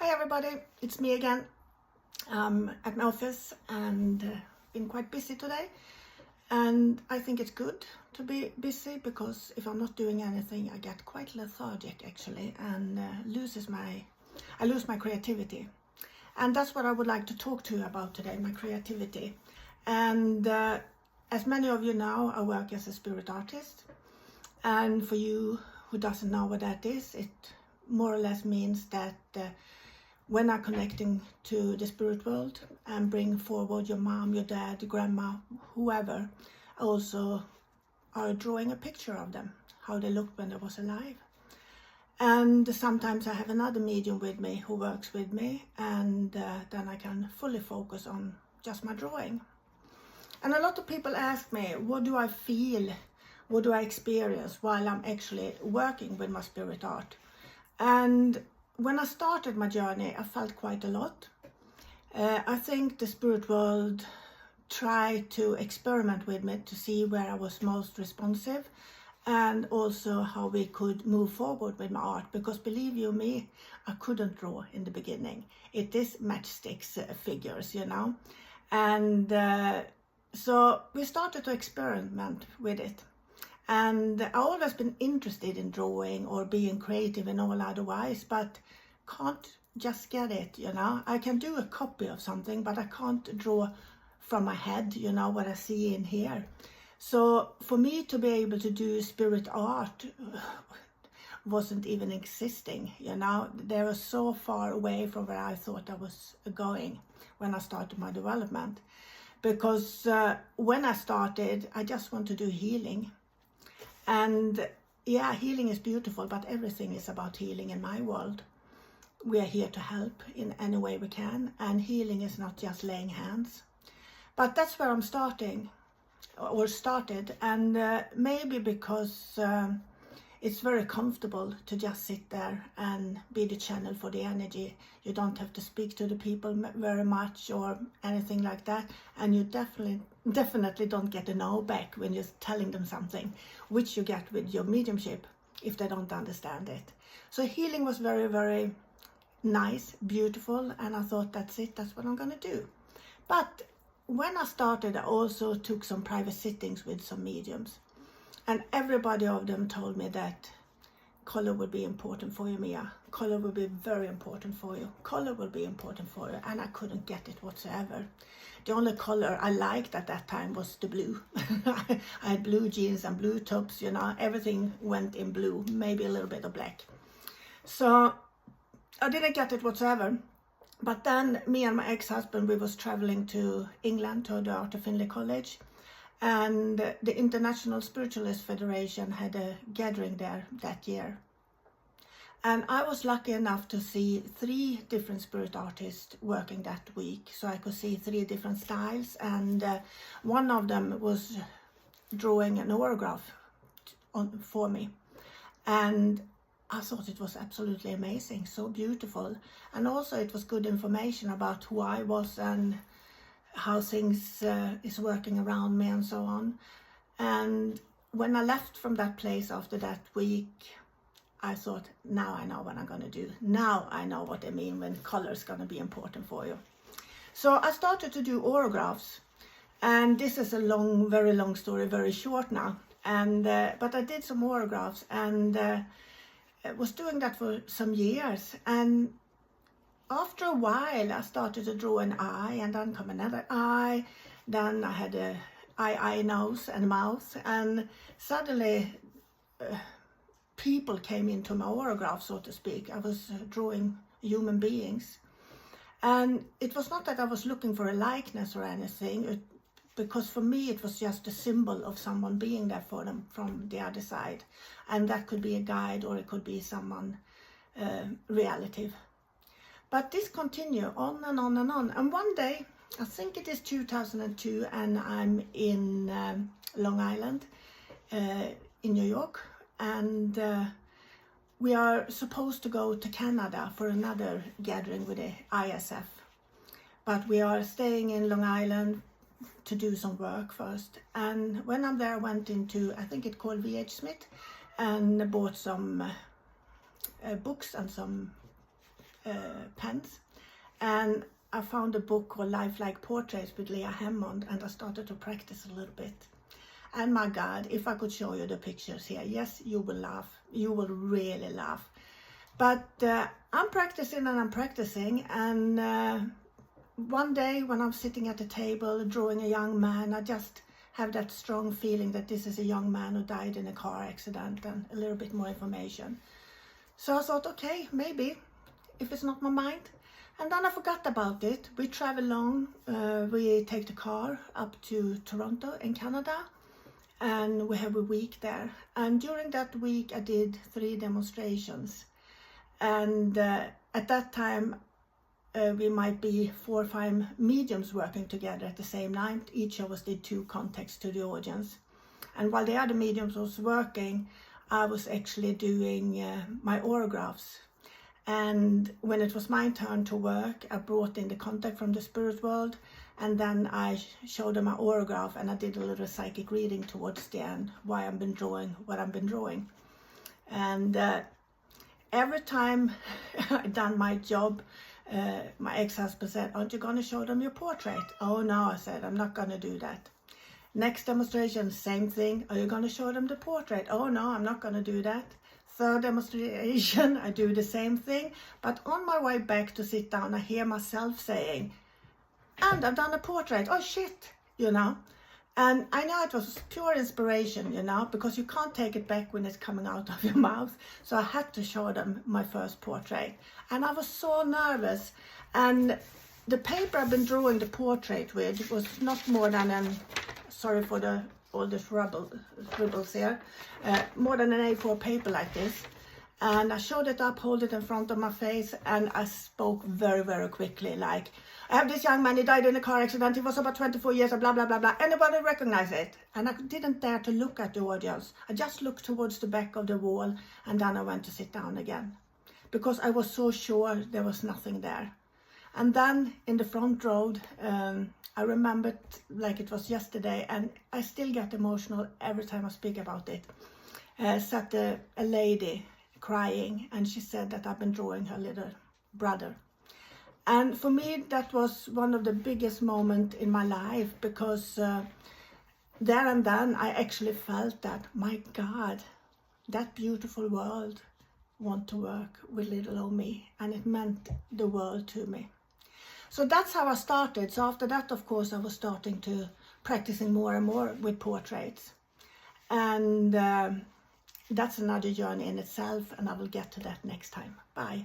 Hi everybody, it's me again. At my office and been quite busy today, and I think it's good to be busy because if I'm not doing anything I get quite lethargic actually and I lose my creativity, and that's what I would like to talk to you about today, my creativity. And as many of you know, I work as a spirit artist, and for you who doesn't know what that is, it more or less means that when I'm connecting to the spirit world and bring forward your mom, your dad, your grandma, whoever, I also are drawing a picture of them, how they looked when they was alive. And sometimes I have another medium with me who works with me, and then I can fully focus on just my drawing. And a lot of people ask me, what do I feel, what do I experience while I'm actually working with my spirit art? And when I started my journey, I felt quite a lot. I think the spirit world tried to experiment with me to see where I was most responsive, and also how we could move forward with my art, because believe you me, I couldn't draw in the beginning. It is matchsticks figures, you know. And so we started to experiment with it. And I've always been interested in drawing or being creative and all otherwise, but can't just get it, you know. I can do a copy of something, but I can't draw from my head, you know, what I see in here. So for me to be able to do spirit art wasn't even existing, you know. They were so far away from where I thought I was going when I started my development. Because when I started, I just want to do healing. And yeah, healing is beautiful, but everything is about healing in my world. We are here to help in any way we can, and healing is not just laying hands. But that's where I'm started, and maybe because it's very comfortable to just sit there and be the channel for the energy. You don't have to speak to the people very much or anything like that, and you definitely don't get a no back when you're telling them something, which you get with your mediumship if they don't understand it. So healing was very, very nice, beautiful, and I thought that's it, that's what I'm gonna do. But when I started, I also took some private sittings with some mediums. And everybody of them told me that color would be important for you, Mia. Color will be very important for you. Color will be important for you. And I couldn't get it whatsoever. The only color I liked at that time was the blue. I had blue jeans and blue tops, you know. Everything went in blue, maybe a little bit of black. So I didn't get it whatsoever. But then me and my ex-husband, we was traveling to England to the Art of Finlay College. And the International Spiritualist Federation had a gathering there that year. And I was lucky enough to see 3 different spirit artists working that week. So I could see 3 different styles, and one of them was drawing an orograph for me. And I thought it was absolutely amazing, so beautiful. And also it was good information about who I was and how things is working around me and so on. And when I left from that place after that week, I thought, now I know what I'm gonna do. Now I know what they mean when color is gonna be important for you. So I started to do orographs, and this is a long, very long story, very short now. And but I did some orographs, and was doing that for some years. And after a while, I started to draw an eye, and then come another eye. Then I had a eye, nose, and mouth. And suddenly, people came into my orograph, so to speak. I was drawing human beings. And it was not that I was looking for a likeness or anything, because for me it was just a symbol of someone being there for them from the other side. And that could be a guide, or it could be someone relative. But this continued on and on and on. And one day, I think it is 2002, and I'm in Long Island, in New York. And we are supposed to go to Canada for another gathering with the ISF. But we are staying in Long Island to do some work first. And when I'm there, I went into, I think it's called VH Smith, and bought some books and some pens, and I found a book called Lifelike Portraits with Leah Hammond, and I started to practice a little bit. And my God, if I could show you the pictures here, yes, you will laugh. You will really laugh. But I'm practicing and I'm practicing, and one day when I'm sitting at the table drawing a young man, I just have that strong feeling that this is a young man who died in a car accident, and a little bit more information. So I thought, okay, maybe, if it's not my mind. And then I forgot about it. We travel on, we take the car up to Toronto in Canada, and we have a week there. And during that week I did 3 demonstrations. And at that time we might be 4 or 5 mediums working together at the same night. Each of us did 2 contacts to the audience. And while the other mediums was working, I was actually doing my autographs. And when it was my turn to work, I brought in the contact from the spirit world, and then I showed them my autograph, and I did a little psychic reading towards the end, why I've been drawing what I've been drawing. And every time I done my job, my ex-husband said, aren't you going to show them your portrait? Oh no, I said, I'm not going to do that. Next demonstration, same thing. Are you going to show them the portrait? Oh no, I'm not going to do that. Third demonstration, I do the same thing. But on my way back to sit down, I hear myself saying, and I've done a portrait. Oh shit, you know. And I know it was pure inspiration, you know, because you can't take it back when it's coming out of your mouth. So I had to show them my first portrait. And I was so nervous. And the paper I've been drawing the portrait with was not more than sorry for all the scribbles here, more than an A4 paper like this. And I showed it up, hold it in front of my face, and I spoke very, very quickly, like, I have this young man, he died in a car accident, he was about 24 years, blah, blah, blah, blah. Anybody recognize it? And I didn't dare to look at the audience. I just looked towards the back of the wall, and then I went to sit down again, because I was so sure there was nothing there. And then in the front row, I remembered like it was yesterday, and I still get emotional every time I speak about it. Sat a lady crying, and she said that I've been drawing her little brother. And for me, that was one of the biggest moments in my life, because there and then I actually felt that, my God, that beautiful world want to work with little old me, and it meant the world to me. So that's how I started. So after that, of course, I was starting to practicing more and more with portraits. And that's another journey in itself, and I will get to that next time. Bye.